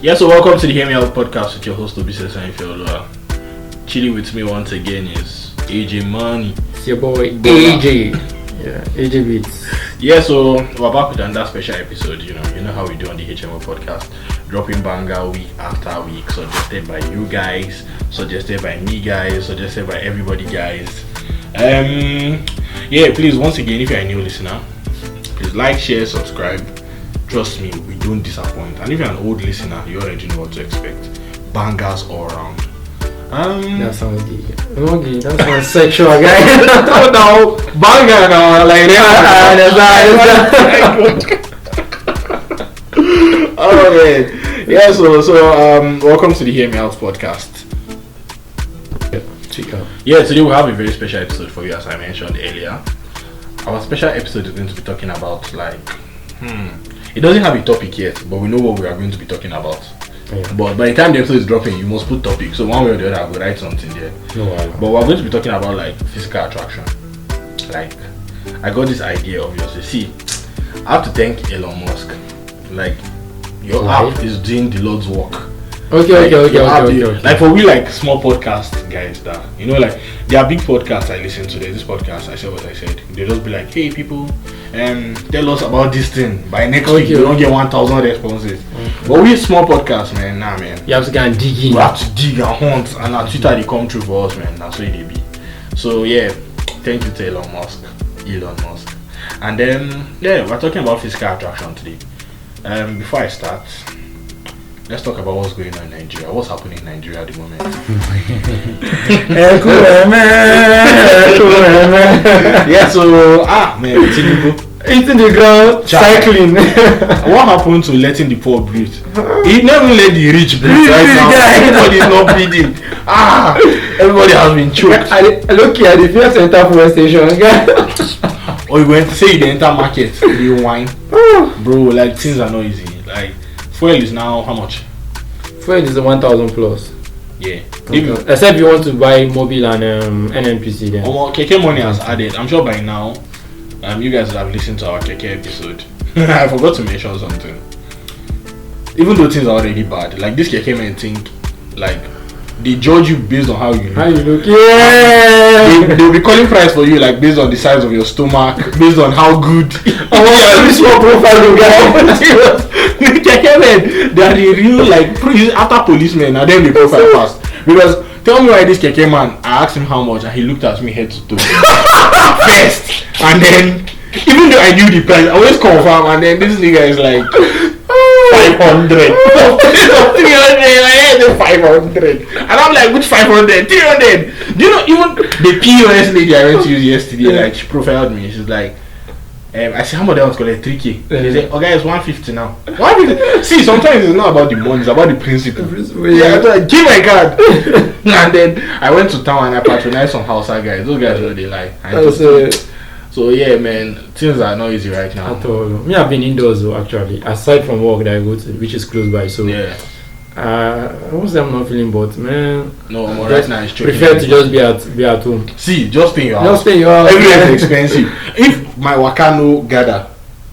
Yeah, so welcome to the Hear Me Out podcast with your host Obisa Sanfiolo. Chilling with me once again is AJ Money. It's your boy AJ. Yeah, AJ Beats. Yeah, so we're back with another special episode. You know how we do on the HMO podcast, dropping banger week after week, suggested by you guys, suggested by me guys, suggested by everybody guys. Yeah, please once again, if you're a new listener, please like, share, subscribe. Trust me, we don't disappoint. And if you're an old listener, you already know what to expect. Bangers all around. That sounds gay. Okay, that sounds sexual, guy. No, banger now, like oh man. Yeah, so welcome to the Hear Me Out podcast. Yeah, today we have a very special episode for you, as I mentioned earlier. Our special episode is going to be talking about it doesn't have a topic yet, but we know what we are going to be talking about. Yeah. But by the time the episode is dropping, you must put topic. So one way or the other, I will write something there. But we're going to be talking about like physical attraction. Like, I got this idea, obviously. See, I have to thank Elon Musk. Like, your app is doing the Lord's work. Okay. Like for we like small podcast guys that like there are big podcasts I listen to. There's this podcast I said what I said. They just be like, hey people, tell us about this thing. By next week you don't get 1,000 responses. But we small podcasts, man. Nah, man. You have to go and dig in. We have to dig and hunt, and our Twitter they come true for us, man. That's what they be. So yeah, thank you to Elon Musk. And then we're talking about physical attraction today. Before I start, let's talk about what's going on in Nigeria. What's happening in Nigeria at the moment? Yeah, so man, Tinubu eating the ground, cycling. What happened to letting the poor breathe? He never let the rich breathe right now. Everybody is not breathing. Everybody has been choked. Look at the first enter fuel station. Or you went to say you enter market, you wine. Bro, like things are not easy. Like fuel is now how much? Fuel is 1,000 plus. Yeah. Except you want to buy mobile and NNPC then. KK money has added. I'm sure by now, you guys have listened to our KK episode. I forgot to mention something. Even though things are already bad, like this KK men think like they judge you based on how you look. Yeah. They'll be calling price for you like based on the size of your stomach, based on how good. This one profile guy. They are the real like after policemen, and then they profile fast. Because tell me why this keke man, I asked him how much and he looked at me head to toe. First, and then even though I knew the price, I always confirm, and then this nigga is like 500. 500. And I'm like, which 500? 300. Do you know even the POS lady I went to use yesterday, like she profiled me, she's like, I said, how much that was called? 3K. He said, okay, it's 150 now. 150. See, sometimes it's not about the money, it's about the principle. Yeah, I like, give my card. And then I went to town and I patronized some Hausa guys. Those guys really like. So yeah, man, things are not easy right now. At all. Me, I've been indoors though, actually. Aside from work that I go to, which is close by. So yeah. I won't say I'm not feeling, but man, no, right now it's prefer to just be at home. See, just stay in your house. Just stay in your house. Everywhere is expensive. If my Wakano gather,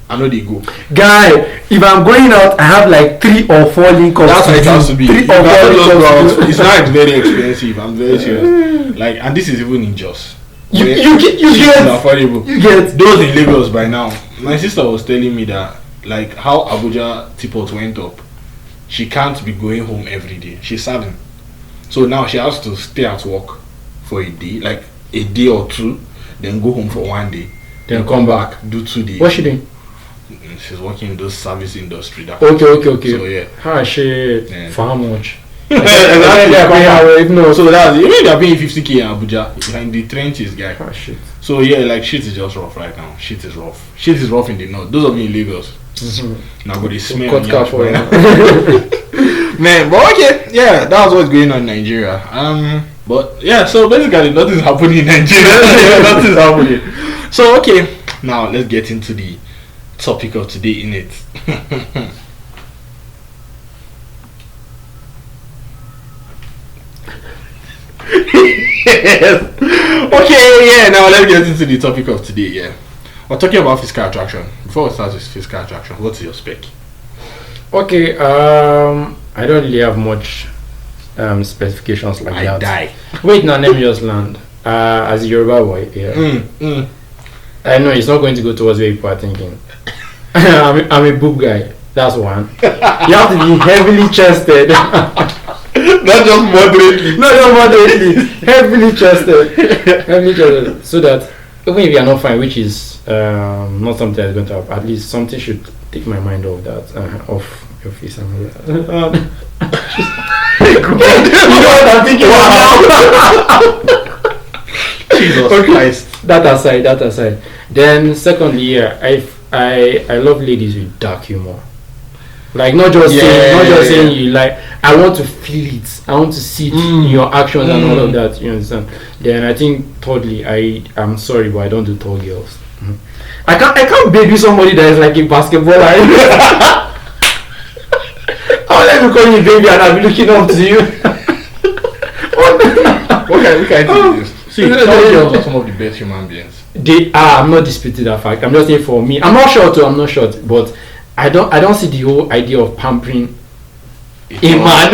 I know they go. Guy, if I'm going out, I have like 3 or 4 link ups. That's how it has to be. 3 or 4 link ups. It's not very expensive. I'm very serious. Like, and this is even in Jos. You get affordable. You get those in Lagos by now. My sister was telling me that like how Abuja teapot went up. She can't be going home every day. She's serving. So now she has to stay at work for a day, like a day or two, then go home for 1 day, then come back, do 2 days. What's she doing? She's working in the service industry. Okay. So yeah. Shit. Yeah. For how much? So that's even they're paying 50K in Abuja. You're in the trenches, guy. Shit. So yeah, like shit is just rough right now. Shit is rough. Shit is rough in the north. Those of you in Lagos. Now go this smell. Man, but okay, yeah, that's what's going on in Nigeria. But yeah, so basically nothing's happening in Nigeria. Nothing's happening. So okay, now let's get into the topic of today, innit? Yes. Okay, yeah, now let's get into the topic of today, yeah. We're talking about physical attraction. Before we start with physical attraction, what's your spec? Okay, I don't really have much specifications like I that. die. Wait, now let me just land. As a Yoruba boy, I know it's not going to go towards where people are thinking. I'm a boob guy. That's one. You have to be heavily chested. Not just moderately. Not just moderately. Heavily chested. Heavily chested. So that even if you are not fine, which is not something that's going to happen, at least something should take my mind off that, off your face and all that. You know what I'm thinking about? Jesus Christ. That aside. Then secondly, I love ladies with dark humor. Like not just saying you like. I want to feel it. I want to see it in your actions and all of that. You understand? Then I think thirdly, I'm sorry, but I don't do tall girls. I can't baby somebody that is like a basketballer. I'll let me call you baby and I'll be looking up to you. What can I do this? See, tall girls are some of the best human beings. I'm not disputing that fact. I'm just saying for me. I'm not short, but I don't see the whole idea of pampering a man.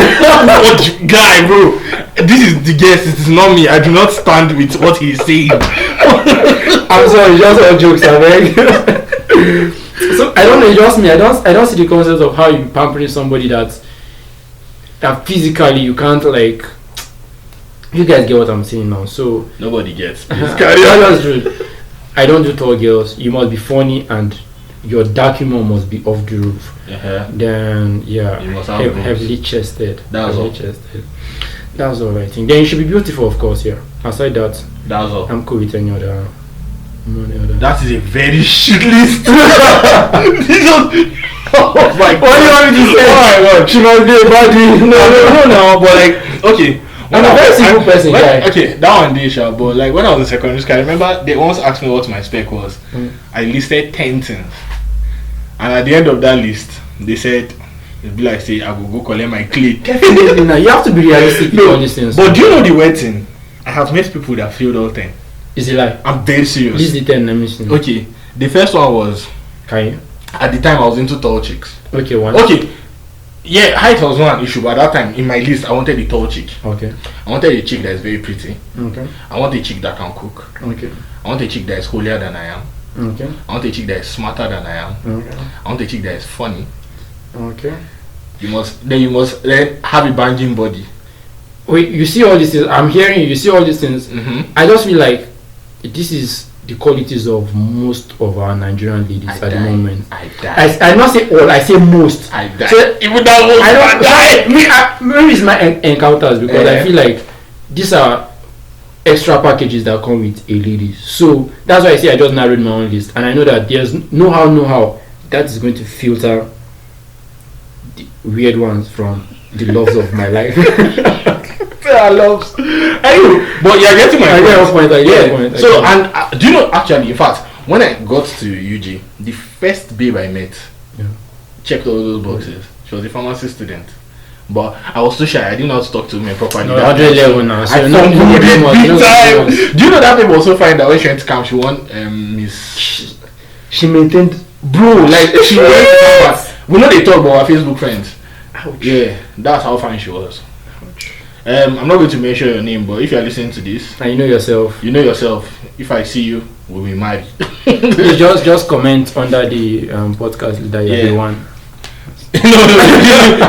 Guy, bro, this is the guest. It is not me. I do not stand with what he is saying. I'm sorry, just all jokes, I beg. So I don't know. Just me. I don't see the concept of how you pampering somebody that physically you can't like. You guys get what I'm saying now. So nobody gets. That's true. I don't do tall girls. You must be funny and your dark humor must be off the roof. Then you must have heavily chested. That's all. That's all I think. Then you should be beautiful, of course. Yeah. Aside that, that's all. I'm cool with any other. That is a very shit list. Oh my God. What do you want me to say? Oh my God. She must be a baddie. No, but like, okay. I'm a very simple person, guy. Okay, that one did sure, but like when I was in secondary school, I remember they once asked me what my spec was. I listed 10 things, and at the end of that list, they said, "It'd be like say I will go collect my clay." Definitely, now you have to be realistic with all these things. But do you know the weird thing? I have met people that failed all 10. Is it like? I'm very serious. List the 10. Let me see. Okay, the first one was. Can you? At the time, I was into tall chicks. Okay, one. Okay. Yeah, height was not an issue, but at that time in my list, I wanted a tall chick. Okay. I wanted a chick that is very pretty. Okay. I want a chick that can cook. Okay. I want a chick that is holier than I am. Okay. I want a chick that is smarter than I am. Okay. I want a chick that is funny. Okay. You must have a banging body. Wait, you see all these things? I'm hearing you see all these things. I just feel like this is the qualities of most of our Nigerian ladies at the moment. I not say all, I say most. I die. So, even that most, I don't. Maybe it's my encounters because I feel like these are extra packages that come with a lady. So that's why I say I just narrowed my own list, and I know that there's no how that is going to filter the weird ones from the loves of my life. Loves. Anyway, but you're getting my point. So, and do you know, actually, in fact, when I got to UG, the first babe I met checked all those boxes. She was a pharmacy student. But I was so shy, I didn't know how to talk to women properly. No, 100 level now. So I fumbled it big time. Do you know that babe was so fine that when she went to camp, she won Miss... She maintained... Bro, like, she went to campus. We know they talk about our Facebook friends. Ouch. Yeah, that's how fine she was. I'm not going to mention your name, but if you are listening to this, and you know yourself. If I see you, we'll be married. just comment under the podcast that you're the one.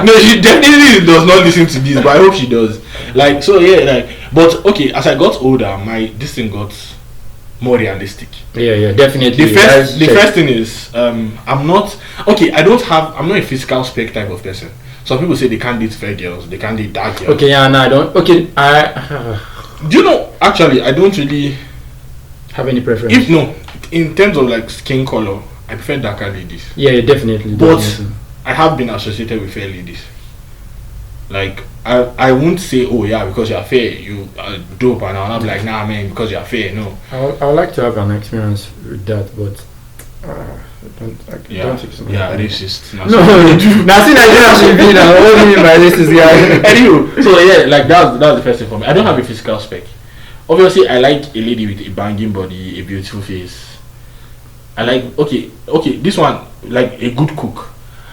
No, she definitely does not listen to this, but I hope she does. Like, so yeah, like, but okay, as I got older, this thing got more realistic. Yeah, definitely. The first thing is, I'm not a physical spec type of person. Some people say they can't date fair girls, they can't date dark girls. Okay, yeah, no, I don't. Okay, do you know? Actually, I don't really have any preference. In terms of like skin color, I prefer darker ladies. Yeah, definitely. But I have been associated with fair ladies. Like I won't say, oh yeah, because you're fair, you are dope, and I'll not be like, nah, man, because you're fair. No. I would like to have an experience with that, but. Don't think so. Yeah, racist. No, nothing Nigerian should be now. What do you mean by racist, guy? Anyway, so yeah, like that's the first thing for me. I don't have a physical spec. Obviously, I like a lady with a banging body, a beautiful face. I like okay, this one, like a good cook.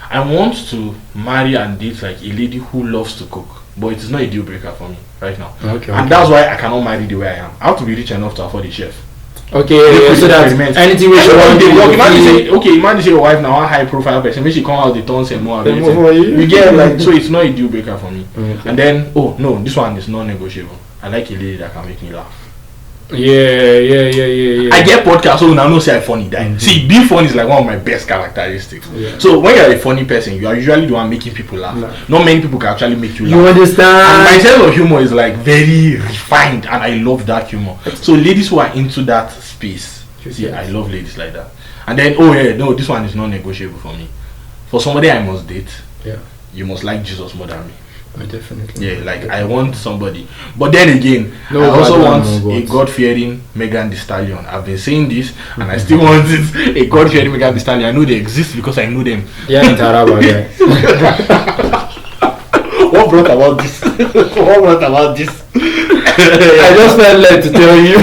I want to marry and date like a lady who loves to cook, but it is not a deal breaker for me right now. Okay. And that's why I cannot marry the way I am. I have to be rich enough to afford a chef. Okay, so that anything which you want to work. Imagine say your wife now a high profile person, when she come out the tons and more. You get like, so it's not a deal breaker for me. Okay. And then this one is non-negotiable. I like a lady that can make me laugh. Yeah. I get podcasts, so now no say I funny die. See, being funny is like one of my best characteristics. Yeah. So when you're a funny person, you are usually the one making people laugh. Not many people can actually make you laugh. You understand? And my sense of humor is like very refined, and I love that humor. So ladies who are into that space, see, I love ladies like that. And then this one is non-negotiable for me. For somebody I must date, you must like Jesus more than me. Definitely. Yeah, like I want somebody, but then again, I also want a God-fearing Megan Thee Stallion. I've been saying this, and I still want it. A God-fearing Megan Thee Stallion. I know they exist because I know them. Yeah, in Taraba, guys. What brought about this? I just felt led to tell you.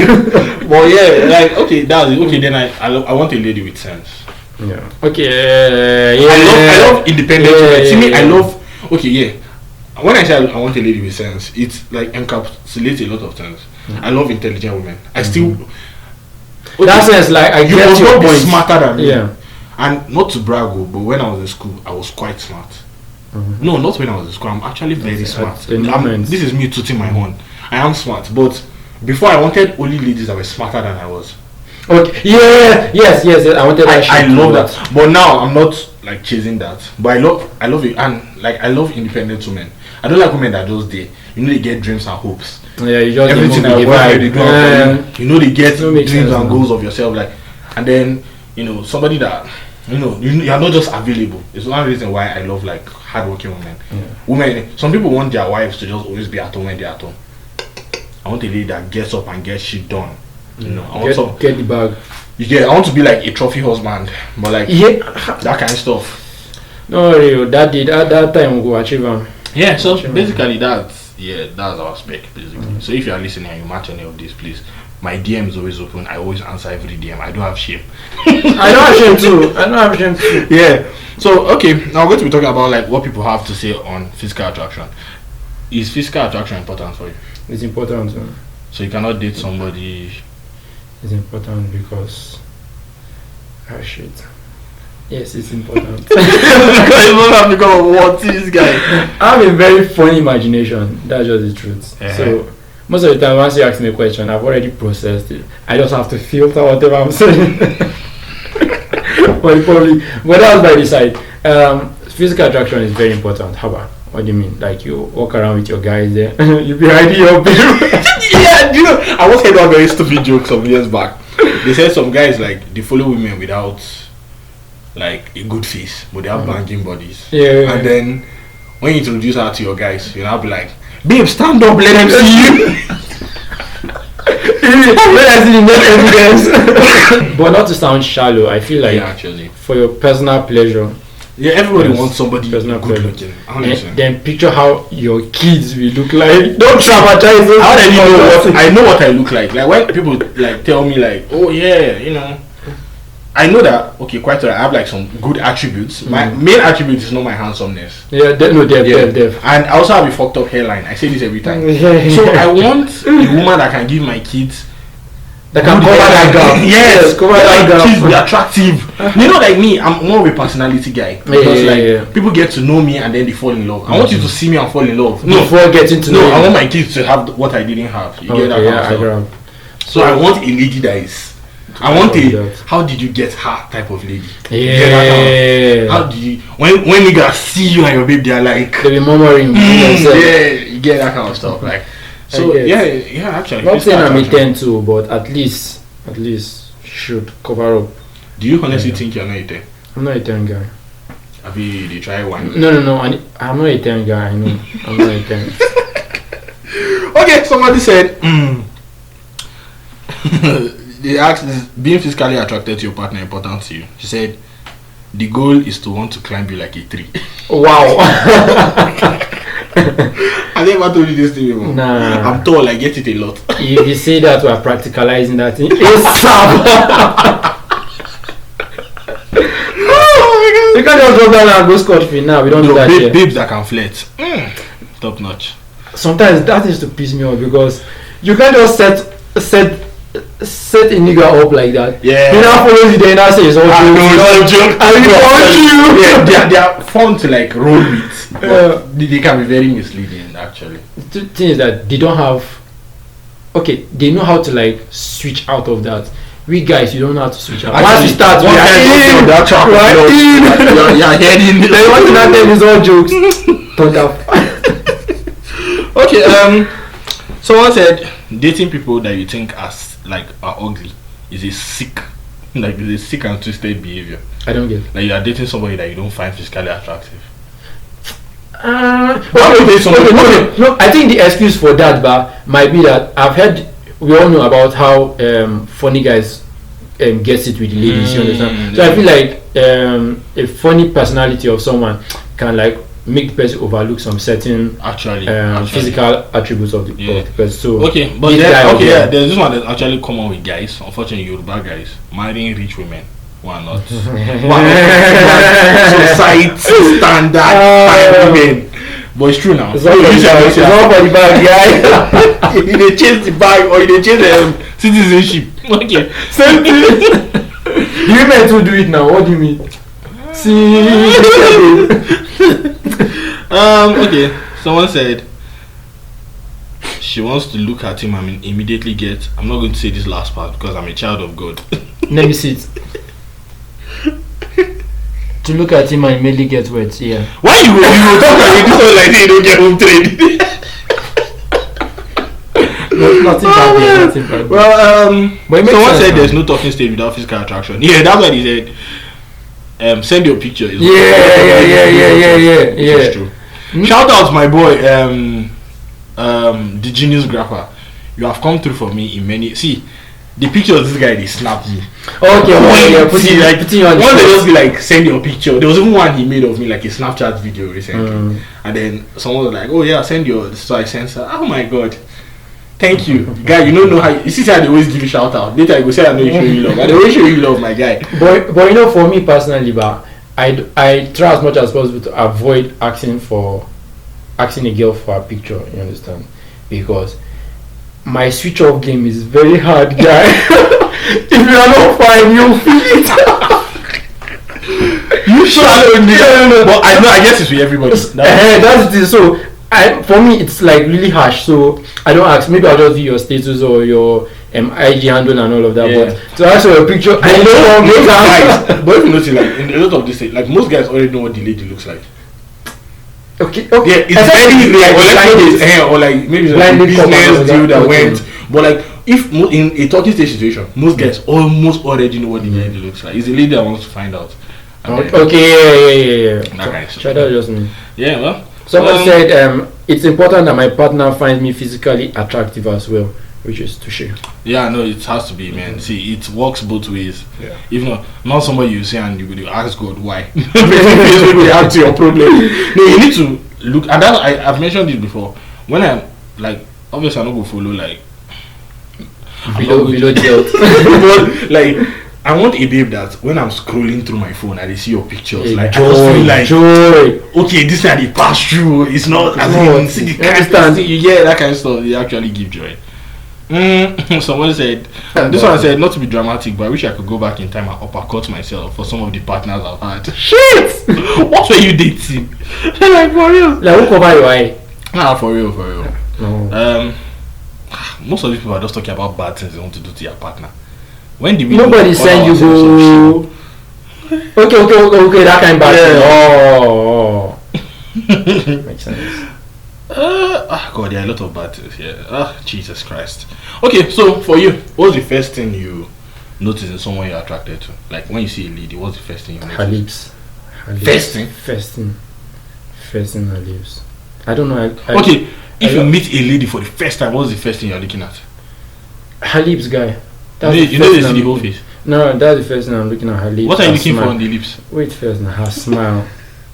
But yeah, like okay, that's it. Okay, then I want a lady with sense. Yeah. Okay. I love independent women. See me, I love. Okay, yeah. When I say I want a lady with sense, it's like encapsulates a lot of things. I love intelligent women. I still. Okay, that sense, like I you get must your not be point. smarter than me. Yeah. And not to brag, but when I was in school, I was quite smart. No, not when I was in school. I'm actually very smart. This is me tooting my horn. I am smart, but before I wanted only ladies that were smarter than I was. Okay. Yeah. Yes. I wanted that. I love that. But now I'm not like chasing that. But I love it, and like I love independent women. I don't like women that just they they get dreams and hopes. Yeah, you just everything I want they do. They get dreams and goals of yourself, like, and then somebody that you are not just available. It's one reason why I love like hardworking women. Women. Some people want their wives to just always be at home when they're at home. I want a lady that gets up and gets shit done. I want get the bag. I want to be like a trophy husband, but like that kind of stuff. No worry, that time we go achieve them. Yeah, so basically that's our spec basically. So if you are listening and you match any of these, please, my DM is always open. I always answer every DM. I don't have shame. I don't have shame too. Yeah. So okay, now we're going to be talking about like what people have to say on physical attraction. Is physical attraction important for you? It's important. So you cannot date somebody. It's important because shit. Yes, it's important. Because you have to go what this guy. I have a very funny imagination. That's just the truth. So most of the time, once you ask me a question, I've already processed it. I just have to filter whatever I'm saying. But that was by the side. Physical attraction is very important. How about? What do you mean? Like you walk around with your guys there, you be hiding your bill. Yeah, I was heard one very stupid joke some years back. They said some guys like they follow women without like a good face, but they have banging bodies. Yeah. And then when you introduce her to your guys, you'll be like, babe, stand up, let them see you. Let us see the next evidence. But not to sound shallow, I feel like actually for your personal pleasure. Yeah, everybody wants somebody good looking. Then picture how your kids will look like. Don't traumatize them. How do you know what I know what I look like? Like when people like tell me like, oh yeah, I know that quite right. I have like some good attributes. My main attribute is not my handsomeness. Yeah, def. And I also have a fucked up hairline. I say this every time. So I want a woman that can give my kids that can cover that gap. Yes, cover that gap. Kids be attractive. Like me, I'm more of a personality guy. Because people get to know me and then they fall in love. I want you to see me and fall in love. Before getting to know I want my kids to have what I didn't have. You get that kind of stuff. So I want a lady that is. I want a how did you get her type of lady. Yeah. How do you when niggas see you and your babe, they're like they be murmuring. Yeah, you get that kind of stuff. Like so actually. Not saying I'm a 10 too, but at least should cover up. Do you honestly think you're not a 10? I'm not a 10 guy. Have you tried one? No. I'm not a 10 guy. I know. I'm not a 10. Okay, somebody said. They asked, is being physically attracted to your partner important to you? She said, the goal is to want to climb you like a tree. Wow. I never told you this thing before. Nah. I'm tall, I get it a lot. If you say that, we're practicalizing that thing. ASAP. Oh my god. You can't just drop down and go scot-free now. We don't do that here. Babes that can flirt. Top notch. Sometimes that used to piss me off because you can't just set a nigga up like that. Yeah. He now follows you, then now say it's all joke. Yeah, they are fun to like roll with. But they can be very misleading actually. The thing is that they don't have. Okay, they know how to like switch out of that. We guys, you don't know how to switch out. Once you start, you're heading. Then what you not tell is all jokes. Turn up. Okay, someone said dating people that you think are ugly is a sick and twisted behavior. I don't get. Like you are dating somebody that you don't find physically attractive. No, I think the excuse for that might be that I've heard, we all know about how funny guys gets it with the ladies, you understand? So I feel like a funny personality of someone can like make the person overlook some certain actually. physical attributes of the person. So okay, but there's this one that's actually common with guys, unfortunately Yoruba guys, marrying rich women. Why not? Society standard women. But it's true now. It's all for the bag, guy. You they change the bag or you they change citizenship. Okay. Same thing. The women too do it now. What do you mean? See. Okay. Someone said she wants to look at him and immediately get. I'm not going to say this last part because I'm a child of God. Let me see it. To look at him and immediately get wet, yeah. Why you go talk like this like you don't get home trained? Nothing bad. Well, but someone said there's no talking stage without physical attraction. Yeah, that's what he said. Send your picture. Yeah. It's true. Shout out my boy, the genius grapher. You have come through for me in many. See, the picture of this guy they snapped me. Okay, putting you on. One they just be like send your picture. There was even one he made of me like a Snapchat video recently, and then someone was like, "Oh yeah, send your." So I sent her. Oh my god, thank you, guy. You don't know how. You see how they always give you shout out. Later you go say I know you show you love. I always show you love, my guy. But you know, for me personally, I try as much as possible to avoid asking a girl for a picture. You understand? Because my switch off game is very hard, guy. If you are not fine, you'll feel it. You shallow nigga. But I guess it's with everybody. That's it. So for me, it's like really harsh. So I don't ask. Maybe I'll just view your status or your IG handle and all of that. Yeah. But to ask for a picture, I don't know guys. But if you notice, like in a lot of this, like most guys already know what the lady looks like. Okay. Yeah, it's very rare. Or like maybe it's like a business deal that went. But like if in a talking stage situation, most guys almost already know what the lady looks like. It's the lady that wants to find out. Okay, yeah. That kind of stuff. Try that just me. Yeah, well. Someone said it's important that my partner finds me physically attractive as well, which is touche. Yeah, no, it has to be, man. See, it works both ways. Yeah. If not somebody you say and you ask God why. Basically, we add to your problem. No, you need to look. And that I've mentioned it before. When I'm like, obviously I'm not gonna follow like below guilt. But like, I want a babe that when I'm scrolling through my phone and I see your pictures, like joy, I just feel like joy. Okay, this thing they pass through. It's not as in see the kind you get that kind of stuff. They actually give joy. Someone said this one said not to be dramatic, but I wish I could go back in time and uppercut myself for some of the partners I've had. Shit! What were you dating? Like for real? Like who cover your eye? Nah, for real. No. Most of these people are just talking about bad things they want to do to your partner. When did we nobody send you go? Okay, that kind of bad thing. Oh. Makes sense. God, there are a lot of bad things here. Jesus Christ. Okay, so for you, what's the first thing you notice in someone you're attracted to? Like when you see a lady, what's the first thing you notice? Her lips. First thing, her lips. I don't know. Okay, if you meet a lady for the first time, what's the first thing you're looking at? Her lips, guy. You know they see the whole face. No, that's the first thing I'm looking at. Her lips. What are you looking for on the lips? Wait first, now her smile.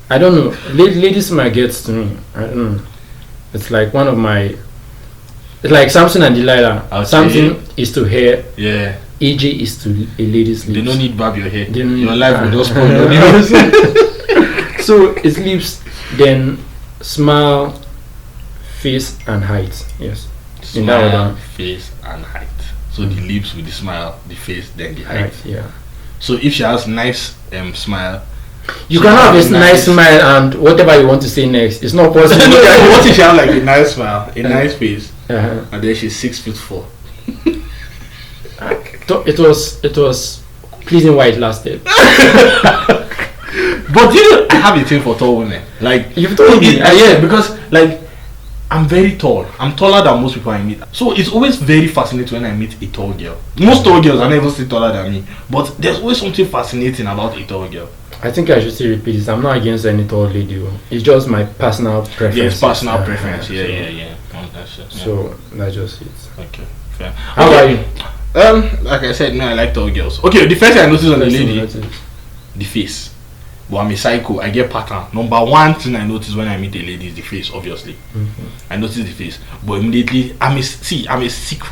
I don't know. Lady smile gets to me. I don't know. It's like one of my. It's like Samson and Delilah. Something is to her. Yeah. AJ is to a lady's lips. They don't need barb your hair. They don't Your need- life will just spoil. So it's lips, then smile, face, and height. Yes. In that Smile, order. face, and height. So the lips with the smile, the face, then the height. Height. Yeah. So if she has nice smile, You she can have has a nice smile and whatever you want to say next. It's not possible. what if she has like a nice smile, a nice face, Uh-huh. and then she's 6'4"? It was pleasing while it lasted. But you know, I have a thing for tall women. Like You've told me. yeah, because like I'm very tall. I'm taller than most people I meet. So it's always very fascinating when I meet a tall girl. Most tall girls are never still taller than me. But there's always something fascinating about a tall girl. I think I should still repeat this. I'm not against any tall lady. It's just my personal preference. Yeah, it's personal preference. Yeah. That's it. Yeah. So that's just it. Okay, fair. How about you? Like I said, no, I like tall girls. Okay, the first thing I noticed on the First thing lady, you notice. the face. But I'm a psycho. I get pattern. Number one thing I notice when I meet a lady is the face. Obviously, I notice the face. But immediately, I'm a sick.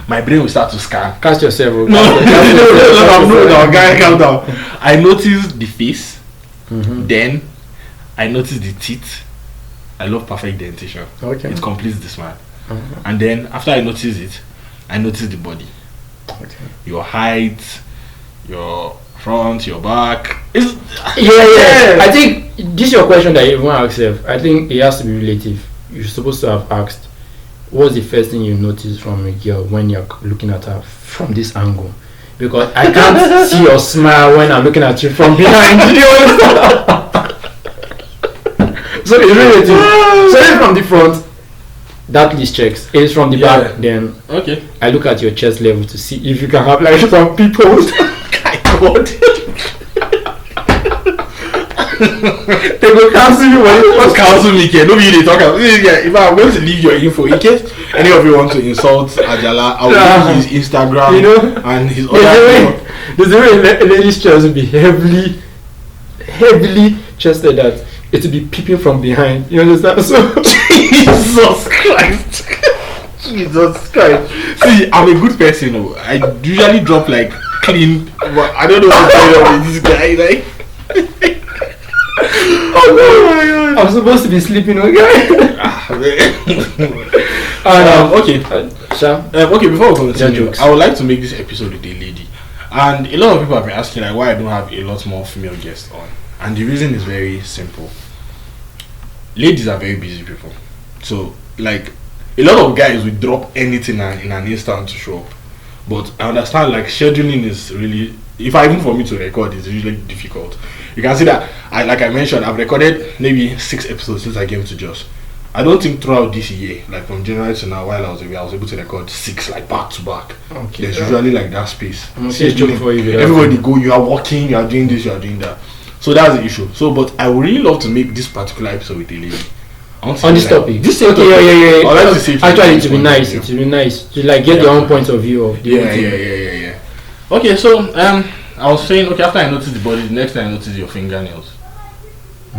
My brain will start to scan. Cast yourself. No, guy, calm down. I notice the face. Then I notice the teeth. I love perfect dentition. Okay. It completes the smile. And then after I notice it, I notice the body. Okay. Your height, your front, your back. Yeah. I think this is your question that you want to ask yourself. I think it has to be relative. You're supposed to have asked, what's the first thing you notice from a girl when you're looking at her from this angle? Because I can't see your smile when I'm looking at you from behind. You understand? So it's relative. So it's from the front. That list checks. It's from the back. Then Okay. I look at your chest level to see if you can have like some people. They will cancel you when you What's cancel me? Don't be really talk about this guy. If I'm going to leave your info, in case any of you want to insult Ajala, I will leave his Instagram, you know, and his there's a way a lady's chest will be heavily chested that it will be peeping from behind. You understand? So Jesus Christ. Jesus Christ. See, I'm a good person. Oh. I usually drop like clean, but I don't know what's going on with this guy. Like, oh my God. I'm supposed to be sleeping, okay? Okay. Okay, before we continue, jokes. I would like to make this episode with a lady. And a lot of people have been asking like why I don't have a lot more female guests on. And the reason is very simple. Ladies are very busy people. So like a lot of guys will drop anything in an instant to show up. But I understand like scheduling is really, even for me to record, it's usually difficult. You can see that like I mentioned, I've recorded maybe 6 episodes since I came to Jos. I don't think throughout this year, like from January to now, while I was away, I was able to record 6 like back to back. Okay. There's usually like that space. I'm okay, joke for you. Everybody go, you are working, you are doing this, you are doing that. So that's the issue. So, but I would really love to make this particular episode with a lady. On this topic. This okay, topic. yeah. I'd like to say actually, it would be nice. It would be nice to like get your own point of view of the whole thing. Yeah. Okay, so I was saying, okay, after I noticed the body, the next thing I noticed your fingernails.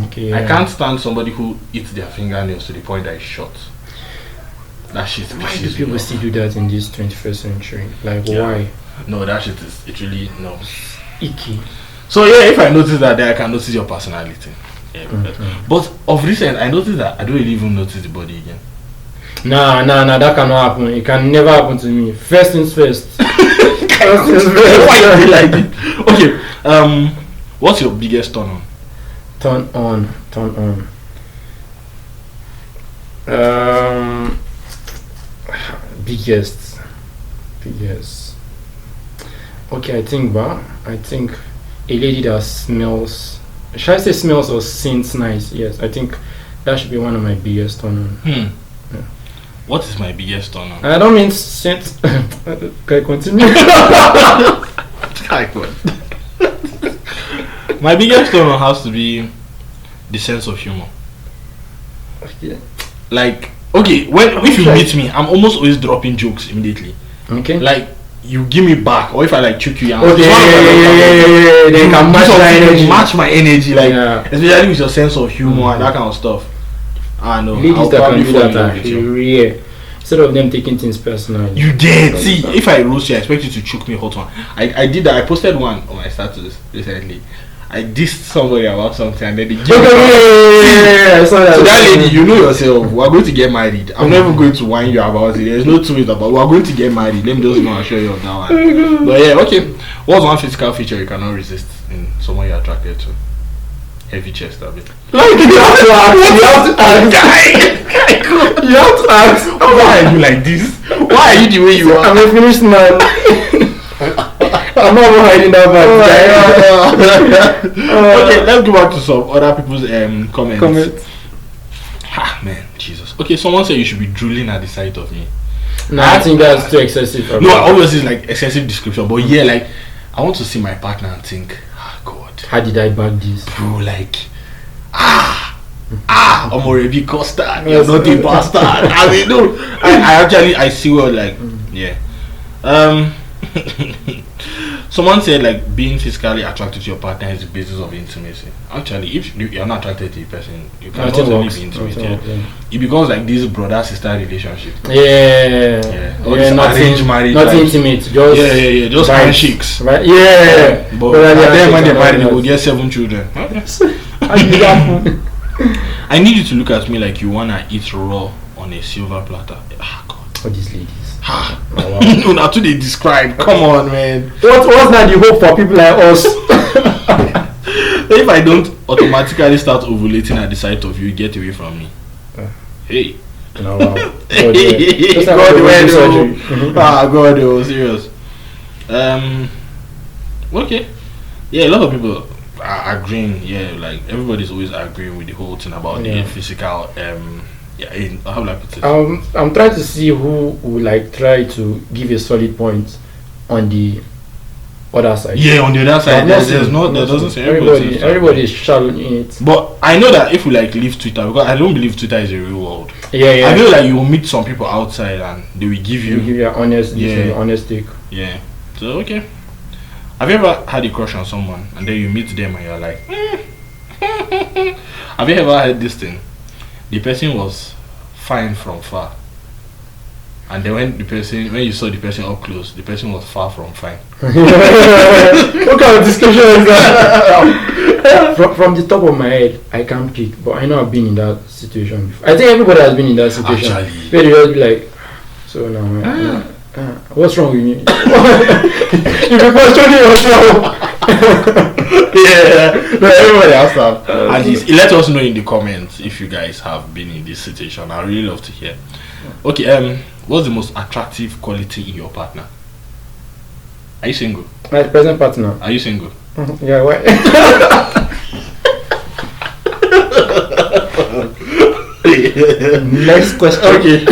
Okay. I can't stand somebody who eats their fingernails to the point that it's short. That shit. Why do people still do that in this 21st century? Like, why? No, that shit is. It's really no. Icky. So yeah, if I notice that, then I can notice your personality. Yeah, but of recent, I noticed that I don't really even notice the body again. Nah, that cannot happen. It can never happen to me. First things first. First things first. Why you like it? Okay. What's your biggest turn on? Turn on. Biggest. Okay, I think a lady that smells. Should I say smells or scents nice? Yes, I think that should be one of my biggest turn on. Yeah. What is my biggest turn on? I don't mean scent. Can I continue? My biggest turn on has to be the sense of humor. Okay. Like, okay, if you meet me, I'm almost always dropping jokes immediately. Okay. Like, you give me back, or if I like choke you, yeah. They can match my energy. Match my energy, like especially with your sense of humor and that kind of stuff. I know. Ladies that can do that are rare. instead of them taking things personal. You did. See, if I roast you, I expect you to choke me hot one. I did that. I posted one on my status recently. I dissed somebody about something and then they gave me. I saw that. So that lady, you know yourself, we are going to get married. I'm never going to whine you about it. There's no two ways about it. We are going to get married. Let me just know and assure you of that one. But yeah, okay. What's one physical feature you cannot resist in someone you're attracted to? Heavy chest, a bit. Like you have to ask. You have to ask. Why are you like this? Why are you the way you are? I'm a finished man. I'm not even hiding that back. Okay, let's go back to some other people's comments. Ah man, Jesus. Okay, someone said you should be drooling at the sight of me. No, I think that's too excessive. No, obviously it's like excessive description, but yeah, like I want to see my partner and think, God, how did I bag this? Bro, like I'm already custard. You're not a bastard. I mean, no, I actually see what like yeah. Someone said like being physically attracted to your partner is the basis of intimacy. Actually, if you're not attracted to the person, you cannot really be intimate. It becomes like this brother-sister relationship. All this arranged marriage. Not intimate, just just handshakes. Right? But at the end when they marry, they will get 7 children. I need you to look at me like you wanna eat raw on a silver platter. God. For these ladies. No, now they describe. Come on, man. What's not the hope for people like us? If I don't automatically start ovulating at the sight of you, get away from me. Hey. No, wow. God, God, serious. Okay. Yeah, a lot of people are agreeing. Yeah, like everybody's always agreeing with the whole thing about the physical. How will I put it? I'm trying to see who will like try to give a solid point on the other side. Yeah, on the other side, there doesn't say everybody is shallow in it. But I know that if we like leave Twitter, because I don't believe Twitter is a real world. Yeah. I feel like you will meet some people outside and they will give you your honest take. Yeah. So okay. Have you ever had a crush on someone and then you meet them and you're like, Have you ever heard this thing? The person was fine from far, and then when you saw the person up close, the person was far from fine. What kind of discussion is that? From the top of my head, I can't pick, but I know I've been in that situation before. I think everybody has been in that situation. Actually. Where you just be like, so now, what's wrong with me? You be questioning yourself. No, everybody has that. At least let us know in the comments if you guys have been in this situation. I really love to hear. Okay, what's the most attractive quality in your partner? Are you single? My present partner. Are you single? Yeah, why? Next question.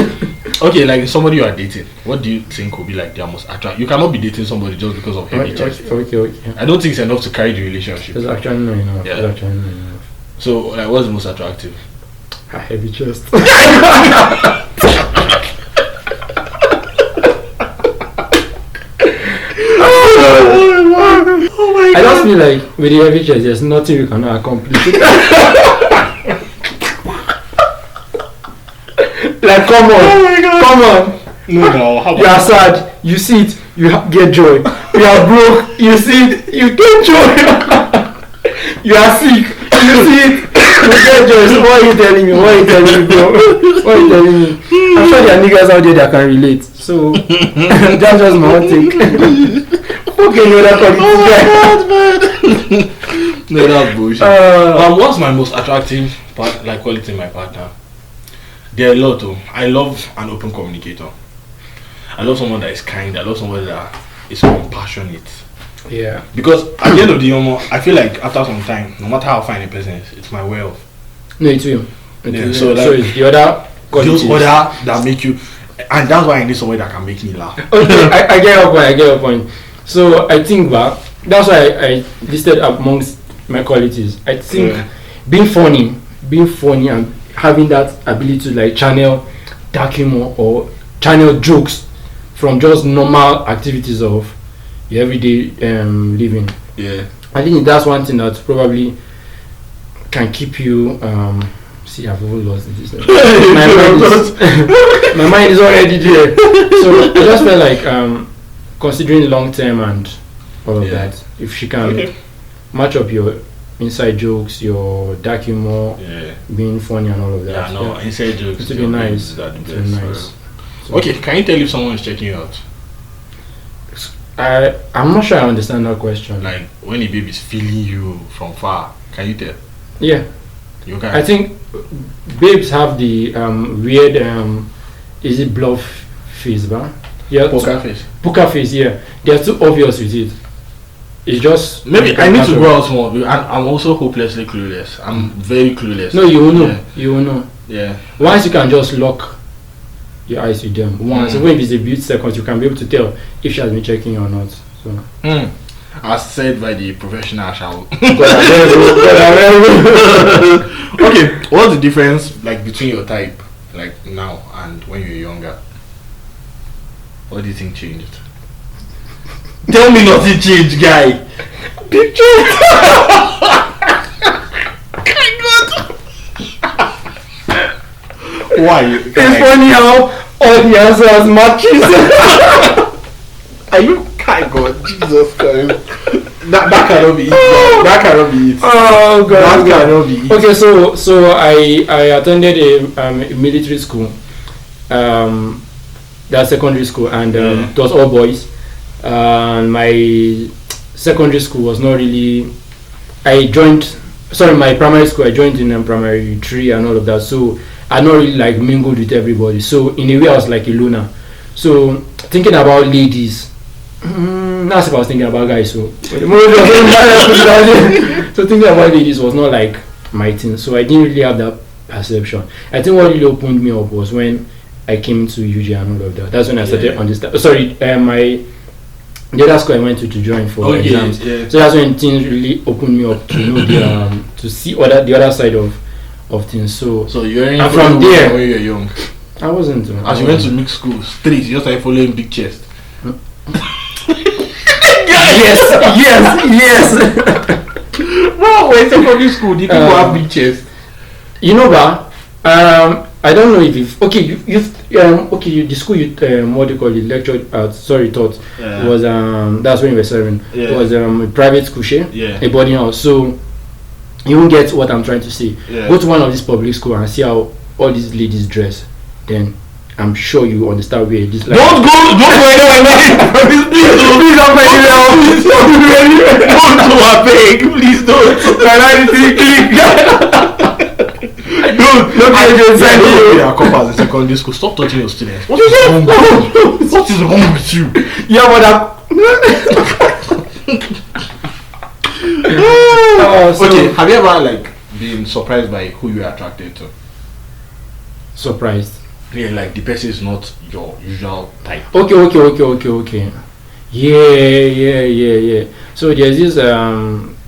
Okay, like somebody you are dating, what do you think will be like their most attractive? You cannot be dating somebody just because of heavy chest. Okay. I don't think it's enough to carry the relationship. It's actually not enough. So, like, what's the most attractive? A heavy chest. Oh my God. I just feel like with the heavy chest, there's nothing you cannot accomplish. Like, come on. Oh my God. Come on. No, how about you are sad, you see it, you get joy. You are broke, you see it, you get joy. You are sick, you see it, you get joy. So what are you telling me? Bro? What are you telling me? I'm sure there are niggas out there that can relate. So that's just my own take. Okay, no, that's what No, that's bullshit. What's my most attractive quality in my partner? There are a lot of. I love an open communicator. I love someone that is kind. I love someone that is compassionate. Yeah. Because at the end of the day, I feel like after some time, no matter how fine a person is, it's my way of. No, it's you. So it's the other qualities. Those other that make you, and that's why I need someone that can make me laugh. Okay, I get your point. So I think that's why I listed amongst my qualities. I think being funny and having that ability to like channel dark humor or channel jokes from just normal activities of your everyday living. Yeah. I think that's one thing that probably can keep you See, I've even lost this. My mind is already there. So I just felt like considering long term and all of that, if she can match up your inside jokes, your dark humor, being funny and all of that. Yeah, no, inside jokes. It would be nice. It would be nice. So, okay, can you tell if someone is checking you out? I'm not sure I understand that question. Like when a baby is feeling you from far, can you tell? Yeah. You can. I think babes have the weird is it bluff face, ba? Yeah. Poker face. Poker face, yeah. They're too obvious with it. It's just maybe I need to go out more. I'm also hopelessly clueless. I'm very clueless. No, you will know. Yeah. You will know. Yeah. Once you can just lock your eyes with them. Once, even if it's a few seconds, you can be able to tell if she has been checking you or not. So. As said by the professional, I shall. Okay, what's the difference like between your type like now and when you were younger? What do you think changed? Tell me nothing changed, guy. Picture. Why? It's funny how all the answers matches. Are you? God, Jesus Christ. That cannot be it. That cannot be it. Oh God. That cannot be it. Okay, so I attended a military school, that secondary school, and it was all boys. My secondary school was not really. My primary school I joined in primary 3 and all of that. So I not really like mingled with everybody. So in a way I was like a loner. So thinking about ladies. That's if I was thinking about guys. So thinking about ladies was not like my thing. So I didn't really have that perception. I think what really opened me up was when I came to UJ and all of that. That's when I started understand. The other school I went to join for exams. Yeah. So that's when things really opened me up to know to see the other side of things. So you were and from there when you were young. I wasn't. As you went to mixed schools, streets, you just like following big chest. Yes. Wow, when secondary school, did people have big chest? You know, I don't know if you've the school you what do you call it, lectured taught was that's when you were serving. It was a private school, a boarding house. So you won't get what I'm trying to say. Go to one of these public schools and see how all these ladies dress. Then I'm sure you understand where this like. Don't go anywhere. Please don't make it out. Don't do a beg. Please don't. They are come as a secondary school. Stop touching your students. What is wrong with you? Yeah, but okay, have you ever like been surprised by who you are attracted to? Surprised? Yeah, like the person is not your usual type. Okay. Yeah. So there's this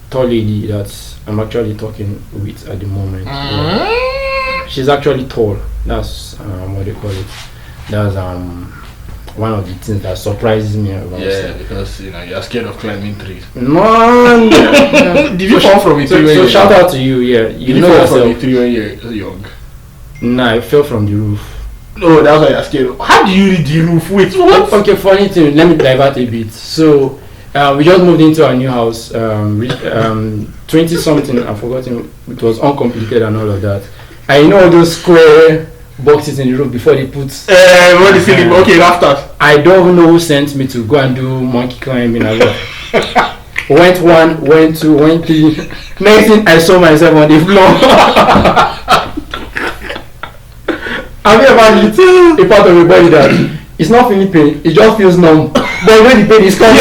tall lady that I'm actually talking with at the moment. Yeah. She's actually tall. That's what they call it. That's one of the things that surprises me about stuff. Because you're scared of climbing trees. No. Did you fall from a tree? So shout out to you. Yeah, you know fall yourself. from a tree when you're young? Nah, I fell from the roof. No, that's why you're scared. How do you read the roof? Wait, what? Okay, funny thing. Let me divert a bit. So we just moved into our new house. 20 something. I've forgotten. It was uncomplicated and all of that. I know those square boxes in the roof before they put. What is it? Okay, after. I don't know who sent me to go and do monkey climbing as well. Went 1, went 2, went 3. Next thing I saw myself on the floor. Have you ever hit a part of your body that it's not feeling pain, it just feels numb, but when the pain is coming?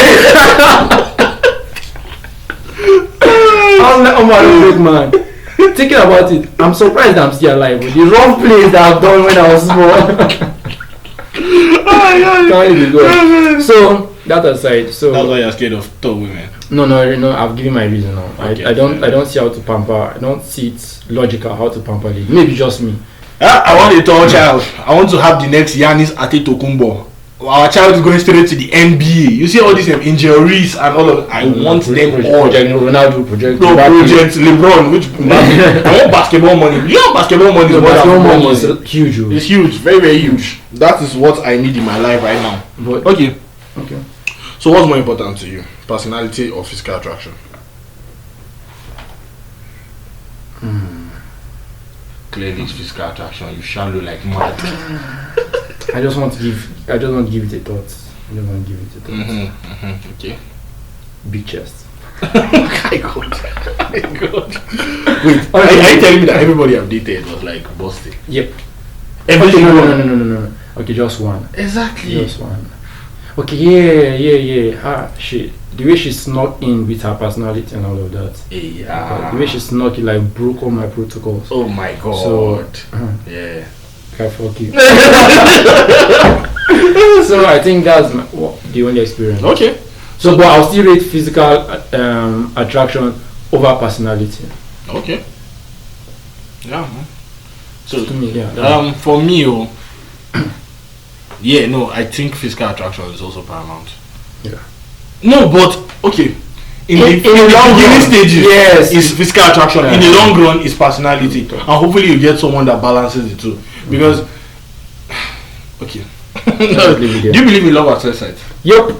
I'm like, oh my God, man. Thinking about it, I'm surprised I'm still alive. The wrong place that I've done when I was small. So that aside, so that's why you're scared of tall women. No, I've given my reason now. Okay, I don't see how to pamper. I don't see it logical how to pamper it. Maybe just me. I want a tall child. I want to have the next Giannis Antetokounmpo. our child is going straight to the NBA. You see all these injuries and all of. I want them all. Ronaldo project. No project. LeBron. Which I want basketball money. You know basketball money is basketball money is huge. It's huge, very very huge. That is what I need in my life right now. But, okay. Okay. So what's more important to you, personality or physical attraction? Clearly, it's physical attraction. You shallow like mad. I just want to give it a thought. Okay. Big chest. My God. Wait, are you telling me that everybody I've dated was like busted? Yep. Everything. No. Okay, just one. Exactly. Just one. Okay, yeah. Shit. The way she snuck in with her personality and all of that. Yeah. The way she snuck in like broke all my protocols. Oh my God. So, yeah. I fuck you. So I think that's the only experience. Okay. So, but I'll still rate physical attraction over personality. Okay. Yeah. So to me, yeah. For me, I think physical attraction is also paramount. Yeah. No, but okay. In the long run stages, yes, is physical attraction. Yeah. In the long run, is personality, and hopefully you get someone that balances the two. Because, okay. Do you believe in love at first sight? Yep.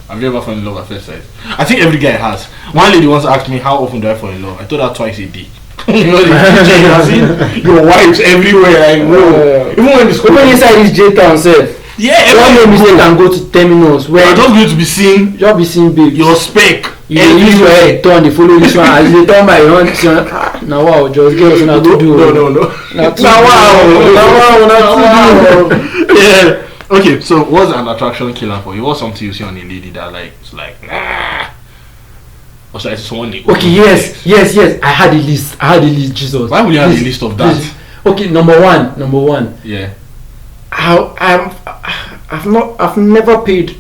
Have you ever fallen in love at first sight? I think every guy has. One lady once asked me, how often do I fall in love? I told her twice a day. You know, the seen your wives everywhere. Like, whoa. Even when the school inside this J-Town said, yeah, one mistake and go to terminals where you're just going to be seeing big. Your spec. You use your head turn the follow this one as they turn my own. Now wow, just give us not to do. No. Now wow. Yeah. Okay, so what's an attraction killer for you? What's something you see on a lady that it's like nah? Or should I say someone? Okay, yes. I had a list. Jesus. Why would you have a list of that? Please. Okay, number one. Yeah. I've never paid.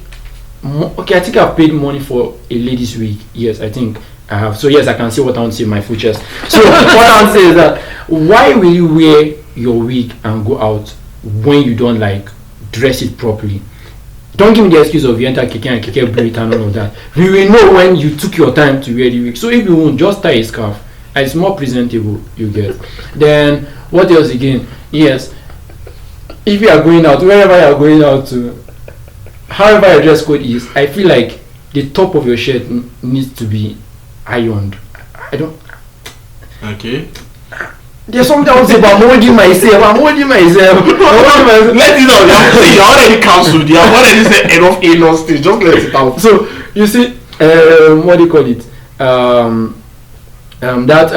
Okay, I think I've paid money for a ladies' wig. Yes, I think I have. So yes, I can see what I want to say in my full chest. So what I want to say is that why will you wear your wig and go out when you don't dress it properly? Don't give me the excuse of you enter keke and keke blew it and all of that. We will know when you took your time to wear the wig. So if you won't, just tie a scarf. And it's more presentable, you get. Then what else again? Yes, if you are going out, wherever you are going out to, however your dress code is, I feel like the top of your shirt needs to be ironed. I don't. Okay. There's something I want to say, but I'm holding myself. Let it out. You're already cancelled. You have already said enough anal stage. Just let it out. So you see, what do you call it? That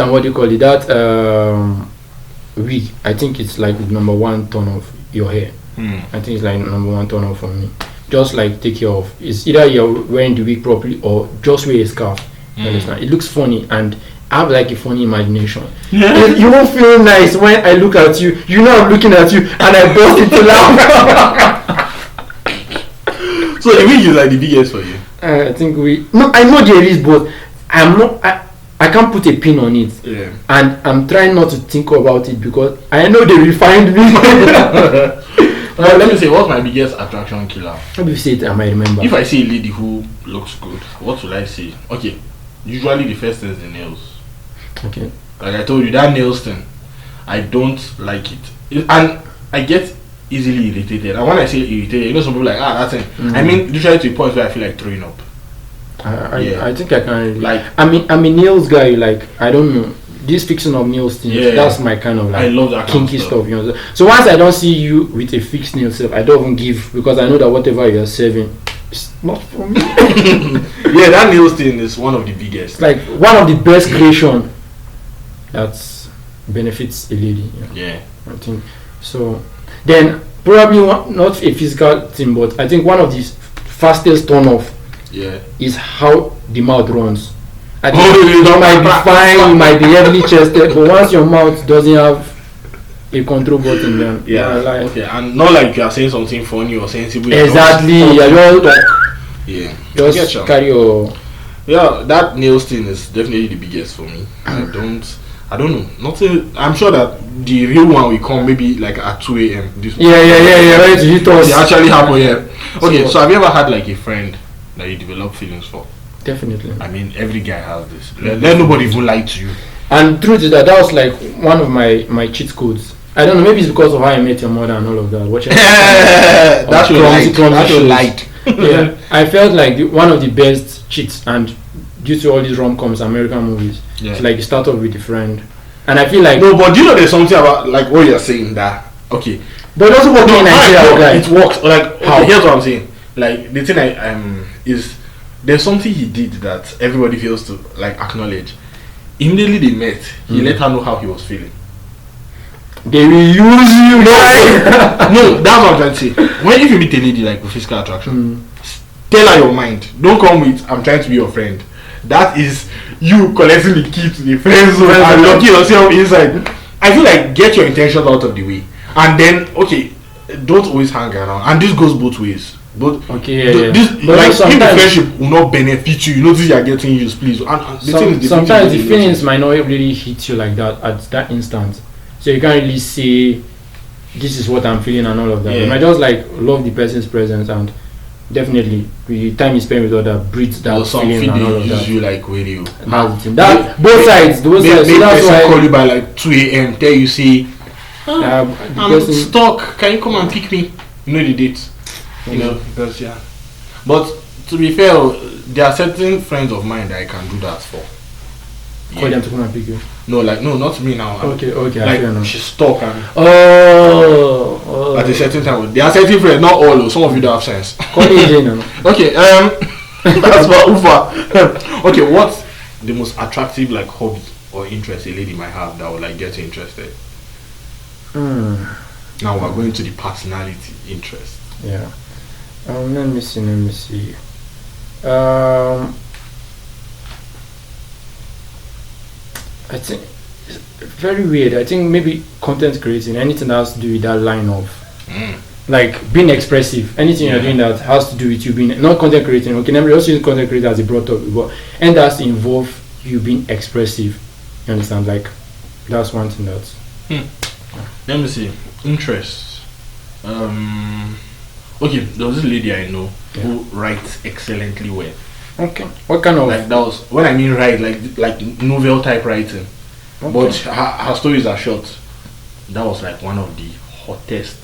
wig. I think it's like number one turn off your hair. I think it's like number one turn off for me. Just take care of. It's either you're wearing the wig properly or just wear a scarf. You understand? It looks funny and I have a funny imagination. Yeah. You won't feel nice when I look at you. You know I'm looking at you and I burst into laugh. So the wig is the biggest for you? I think I know there is, but I can't put a pin on it. Yeah. And I'm trying not to think about it because I know they will find me. Let me say, what's my biggest attraction killer? Maybe you say it, I might remember. If I see a lady who looks good, what will I say? Okay, usually the first thing is the nails. Okay. Like I told you, that nails thing, I don't like it. And I get easily irritated. And when I say irritated, you know some people that thing. I mean, literally to a point where I feel like throwing up. I think I can I'm a nails guy. I don't know, this fixing of nails thing. Yeah, that's my kind of I love that kinky stuff. You know. So once I don't see you with a fixed nail self, I don't even give because I know that whatever you're serving, it's not for me. Yeah, that nails thing is one of the biggest. One of the best creation that benefits a lady. Yeah. I think so. Then probably not a physical thing, but I think one of the fastest turn off. Yeah. Is how the mouth runs. I think you might be fine, you might be heavily chested, but once your mouth doesn't have a control button, then okay, and not you are saying something funny or sensible. Exactly. Just carry your. Yeah, that nails thing is definitely the biggest for me. I I don't know. Nothing. I'm sure that the real one will come maybe like at 2 a.m. This Yeah. Right, you told us. It actually happened. Yeah. Okay. So have you ever had like a friend that you develop feelings for? Definitely. I mean, every guy has this. Let nobody even lie to you. And truth is that was like one of my cheat codes. I don't know, maybe it's because of How I Met Your Mother and all of that. Watching That's your light. That's your light. Yeah, I felt like one of the best cheats, and due to all these rom-coms, American movies, it's like you start off with a friend, and I feel like no, but do you know there's something about like what you're saying that okay, but it also works in Nigeria. It works like how? Here's what I'm saying. Like the thing is there's something he did that everybody feels to like acknowledge. Immediately they met, he let her know how he was feeling. They will use you. No, that's what I'm trying to say. When if you meet a lady like with physical attraction, tell her your mind. Don't come with I'm trying to be your friend. That is you collecting the key to the friend zone and locking yourself inside. I feel like get your intentions out of the way, and then okay, don't always hang around. And this goes both ways. But okay, this but like if the sometimes friendship will not benefit you, you notice you are getting used, please. And sometimes the feelings might not really hit you like that at that instant. So you can't really say this is what I'm feeling and all of that. You might just like love the person's presence, and definitely the time you spend with other breeds that feeling and all of that. You like radio. That both sides. So that's why call you by like 2 a.m. Tell you say, I'm stuck. Can you come and pick me? You know the date. You know because But to be fair, there are certain friends of mine that I can do that for. Call them to come and pick you. No, like no, not me now. Okay. Like she's stuck and at a certain time. There are certain friends, not all. Some of you don't have sense. Call AJ now. Okay, that's for Ufa. Okay, what's the most attractive like hobby or interest a lady might have that would like get you interested? Now we're going to the personality interest. Yeah. Let me see. I think it's very weird. I think maybe content creating, anything that has to do with that line of like being expressive. Anything you're doing that has to do with you being not content creating. Okay, never also use content creator as a broad topic, but and that's to involve you being expressive. You understand? Like that's one thing that's. Let me see. Interest. Okay, there was this lady I know who writes excellently well. Okay. What kind of like that was when I mean write like novel type writing. Okay. But her stories are short. That was like one of the hottest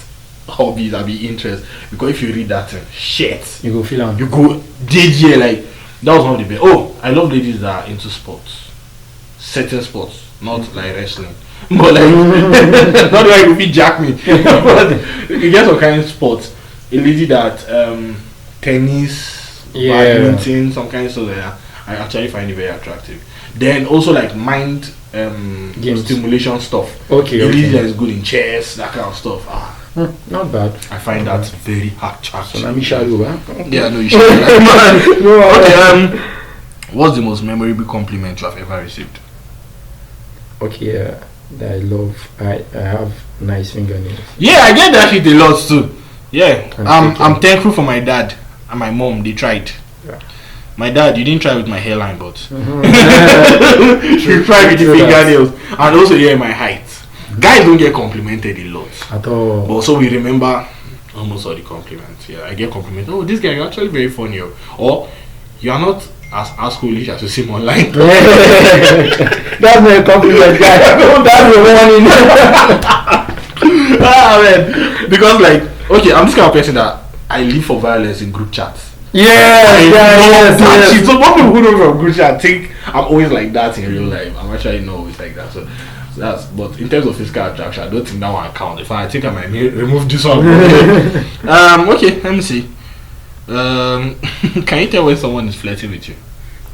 hobbies I'd be interested because if you read that thing, shit. You go feel on. You go DJ like that was one of the best. Oh, I love ladies that are into sports. Certain sports, not like wrestling. But like not like if you jack me. But you get some kind of sports. A lady that tennis, badminton, some kind of stuff like that. I actually find it very attractive. Then also like mind stimulation stuff. Okay. A lady that is good in chess, that kind of stuff. Not bad. I find that very attractive. So let me show you, Yeah, no, you should. Okay. What's the most memorable compliment you have ever received? Okay, that I love. I have nice fingernails. Yeah, I get that shit a lot too. Yeah, I'm thankful for my dad and my mom. They tried. Yeah. My dad, you didn't try with my hairline, but you tried with the fingernails, and also my height. Guys don't get complimented a lot at all. But also we remember almost all the compliments. Yeah, I get complimented. Oh, this guy, you're actually very funny, or you are not as assholeish as you seem online. That's not a compliment, guy. That's a warning. Man. Because like, okay, I'm this kind of person that I live for violence in group chats. Yes. So most people who know from group chat think I'm always like that in real life. I'm actually not always like that. So that's, but in terms of physical attraction, I don't think that one counts. If I think I might remove this one. Okay, let me see. Can you tell when someone is flirting with you?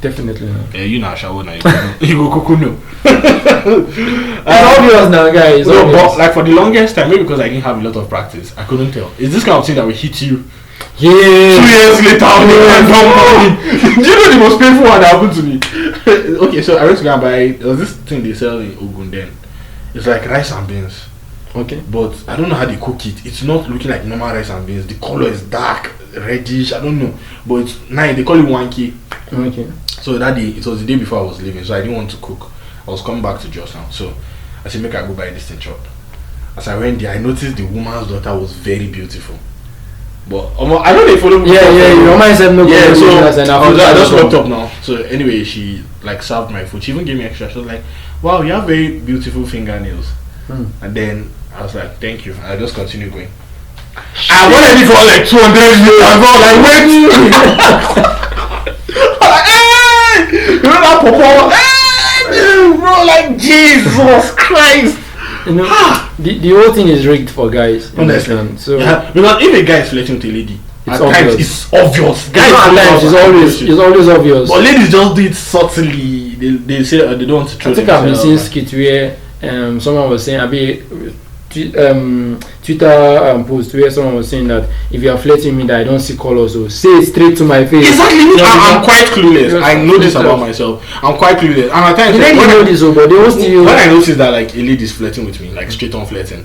Definitely not. You know, shower now. You go cuckoo no. It's obvious now, guys. No, but like for the longest time, maybe because I didn't have a lot of practice, I couldn't tell. Is this kind of thing that will hit you? Yeah. 2 years later, do you know the most painful one that happened to me? Okay, so I went to go and buy. There was this thing they sell in Ogun then. It's like rice and beans. Okay. But I don't know how they cook it. It's not looking like normal rice and beans. The color is dark, reddish. I don't know. But it's nice. They call it 1K. Okay. So that day, it was the day before I was leaving, so I didn't want to cook. I was coming back to Jos now. So I said, make I go buy this thing shop. As I went there, I noticed the woman's daughter was very beautiful. But I know they follow me. Yeah, your mind said no. Yeah, so I just locked up now. So anyway, she like served my food. She even gave me extra. She was like, "Wow, you have very beautiful fingernails." And then I was like, "Thank you." And I just continued going. I wanted it for like 200 years. I was like, "Wait!" You know that papa? Hey, bro, like Jesus Christ. You know, the whole thing is rigged for guys. Honestly. So yeah, because if a guy is flirting with a lady, at times it's obvious. Guys, sometimes it's always obvious. But ladies just do it subtly. They say they don't want to throw. I think I've been seeing skit where someone was saying, Twitter post where someone was saying that if you are flirting me that I don't see colors, so say it straight to my face. Exactly. I'm quite clueless. I know this about myself. I'm quite clueless. And at times when know this, but they will still. When I notice that like a lady is flirting with me, like straight on flirting,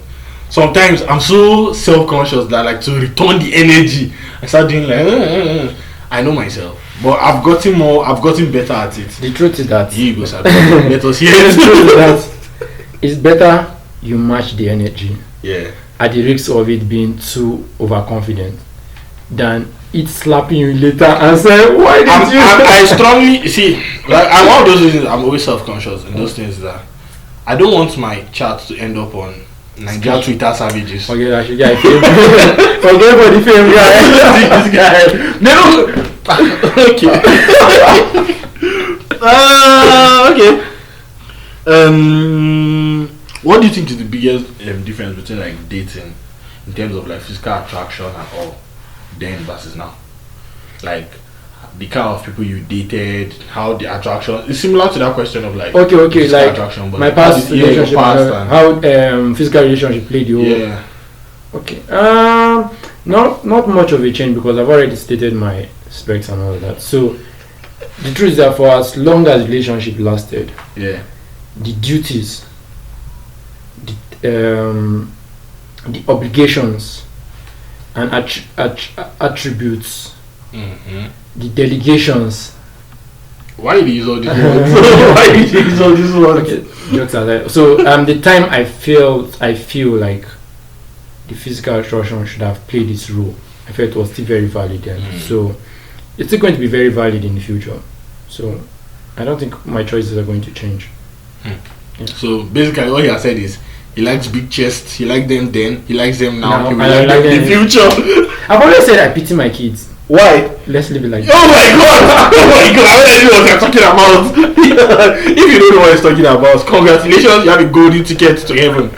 sometimes I'm so self-conscious that like to return the energy, I start doing like I know myself. But I've gotten better at it. The truth is that let us hear the truth is that it's better you match the energy. Yeah. At the risk of it being too overconfident, than it slapping you later and say, "Why did you?" I strongly see. Like I'm one of those reasons. I'm always self-conscious in those things that I don't want my chat to end up on Nigeria Twitter savages. Forget that shit guy. Forget about the fame guy. This guy. No. Okay. What do you think is the biggest difference between like dating in terms of like physical attraction and all then versus now? Like the kind of people you dated, how the attraction is similar to that question of like okay, like attraction, but my past relationship, how physical relationship played the role. Yeah. Okay. Not much of a change because I've already stated my specs and all that. So the truth is that for as long as relationship lasted, yeah, the duties, the obligations and attributes, the delegations. Why did you use all these words? Why did you use all these words? Okay, jokes aside. So the time I feel like the physical attraction should have played its role, I felt it was still very valid then. So it's still going to be very valid in the future. So I don't think my choices are going to change. Yeah. So basically what he has said is he likes big chests, he liked them then, he likes them now, he will like them in the future. I've always said I pity my kids. Why? Let's leave it like that. Oh my god! Oh my god! I don't know what you're talking about. If you don't know what he's talking about, congratulations, you have a golden ticket to heaven.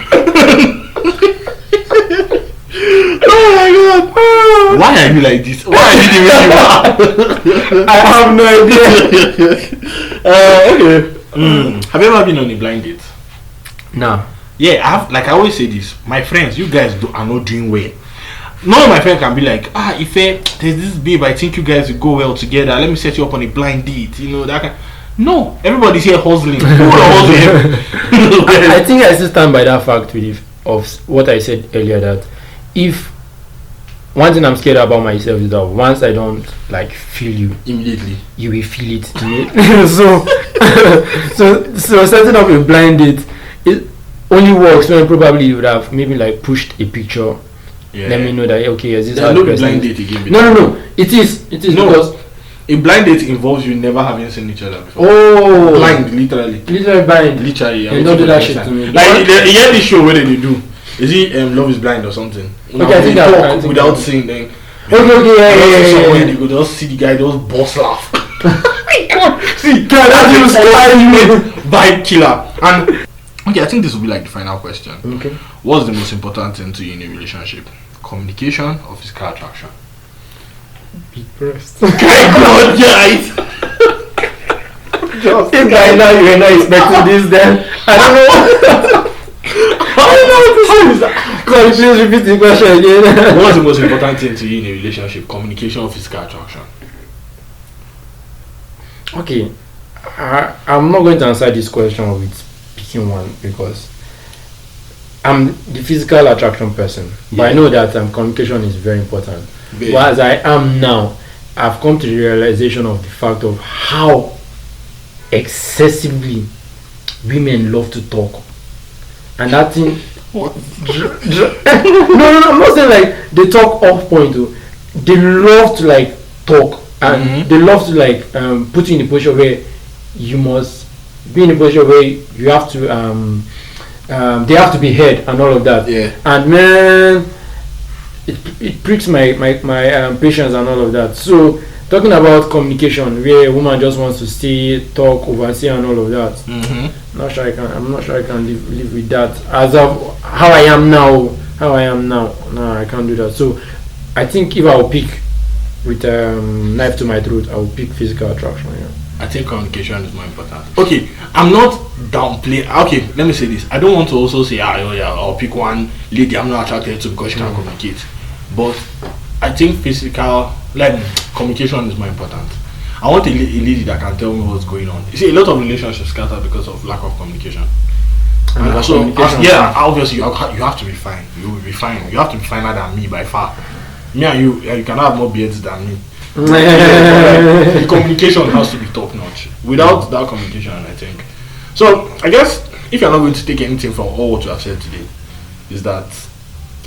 Oh my god! Why are you like this? Why are you the way you are? I have no idea. Okay. Have you ever been on a blind date? No. Yeah, I always say this. My friends, you guys are not doing well. None of my friends can be like, Ife, there's this babe, I think you guys will go well together. Let me set you up on a blind date. You know, that kind. No, everybody's here hustling. I think I still stand by that fact of what I said earlier, that if one thing I'm scared about myself is that once I don't like feel you immediately, you will feel it. so setting up a blind date, it only works when probably you would have maybe like pushed a picture. Yeah. Let me know that okay, is this no blind date again? No. It is no. Because a blind date involves you never having seen each other before. Oh, blind, literally blind. Literally, you don't do that shit to me. Like you hear this show where they do. Is it Love is Blind or something? Okay, I think talk without seeing them. Okay, you could just see the guy just boss laugh. See, that's vibe killer. And okay, I think this will be like the final question. Okay. What's the most important thing to you in a relationship? Communication or physical attraction? Big breast. God, guys. Just if I know you were not expecting this, then I don't know. Please repeat the question again. What's the most important thing to you in a relationship? Communication or physical attraction? Okay, I'm not going to answer this question with picking one because I'm the physical attraction person. Yeah. But I know that communication is very important. But as I am now, I've come to the realization of the fact of how excessively women love to talk, and that thing. What? No, I'm not saying like they talk off point. Though. They love to like talk, and they love to like put you in a position where you must be in a position where you have to they have to be heard and all of that. Yeah. And man, it pricks my patience and all of that. So talking about communication, where a woman just wants to stay, talk, oversee, and all of that. I'm not sure I can live with that. As of how I am now, no, I can't do that. So I think if I will pick with knife to my throat, I will pick physical attraction. Yeah. I think communication is more important. Okay, I'm not downplaying. Okay, let me say this. I don't want to also say, I'll pick one lady I'm not attracted to because she can communicate. But I think physical, like communication is more important. I want a lady that can tell me what's going on. You see, a lot of relationships scatter because of lack of communication. And so, obviously, you have to be fine. You will be fine. You have to be finer than me by far. Me and you can have more beards than me. The communication has to be top notch. Without that communication, I think. So, I guess if you're not going to take anything from all what you have said today, is that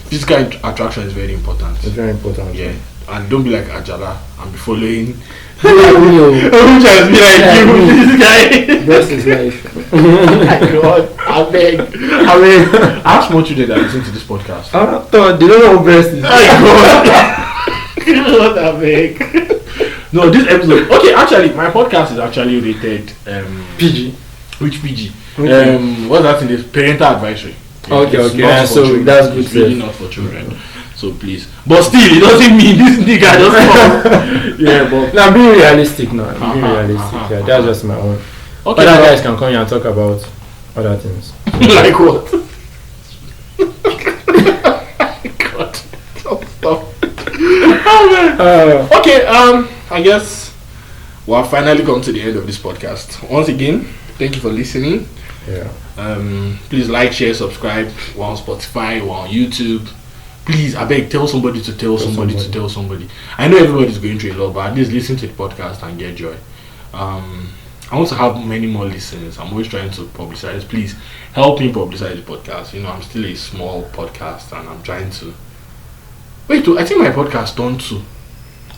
physical attraction is very important. It's very important. Yeah. And don't be like Ajala and be following. Be like me, Don't just be like you, this guy. Best is life. God, I beg. I have small children that listen to this podcast. I thought they don't know what breast is. God, I beg. No, this episode. Okay, actually, my podcast is actually rated PG. Which PG? What's that in this? Parental advisory. Okay. So that's good. It's really not for children. So please, but still, it doesn't mean this nigga just come. Yeah, but now being realistic now. Being realistic. Yeah, that's just my own. Okay, other guys can come here and talk about other things. Like what? God, stop. Oh man. Okay. I guess we have finally come to the end of this podcast. Once again, thank you for listening. Yeah. Please like, share, subscribe. We're on Spotify. We're on YouTube. Please, I beg, tell somebody to tell somebody to tell somebody. I know everybody's going through a lot, but at least listen to the podcast and get joy. I want to have many more listeners. I'm always trying to publicize. Please help me publicize the podcast. You know, I'm still a small podcast and I'm trying to. Wait, I think my podcast done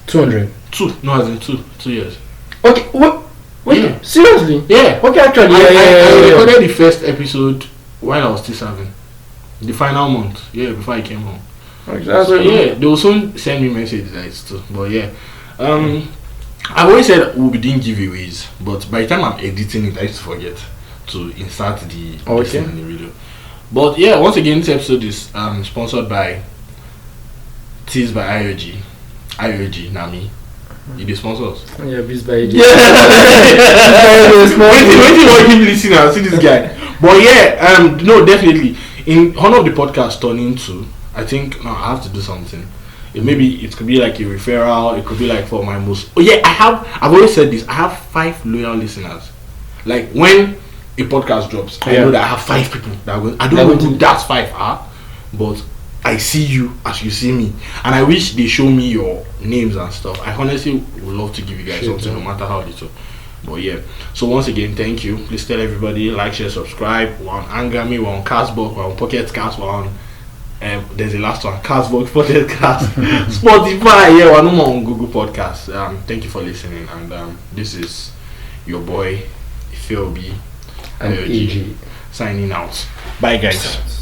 200. 2. No, as in 2 years. Okay, what? Wait, Yeah. seriously? Yeah. Okay, actually, I recorded the first episode while I was still serving. The final month, before I came home. Exactly. So yeah, they will soon send me messages too. But yeah, I always said we'll be doing giveaways, but by the time I'm editing it, I used to forget to insert the thing in the video. But yeah, once again, this episode is sponsored by Teas by IOG Nami. You the sponsors? Yeah, Beats by AJ. Wait, what keep listening and see this guy. But yeah, no, definitely. In one of the podcasts turning to, I think no, I have to do something. It could be like a referral. It could be like for my most. Oh yeah, I've always said this. I have 5 loyal listeners. Like when a podcast drops, I know that I have 5 people that are going. I don't know who that 5 are, but I see you as you see me, and I wish they show me your names and stuff. I honestly would love to give you guys something, no matter how little. But yeah, so once again, thank you. Please tell everybody, like, share, subscribe. We're on Angami, we're on Castbox, we're on Pocket Cast, we're on there's the last one, Castbox, Pocket Cast, Spotify. Yeah, we're no more on Google Podcasts. Thank you for listening, and this is your boy Phil B and AG signing out. Bye guys.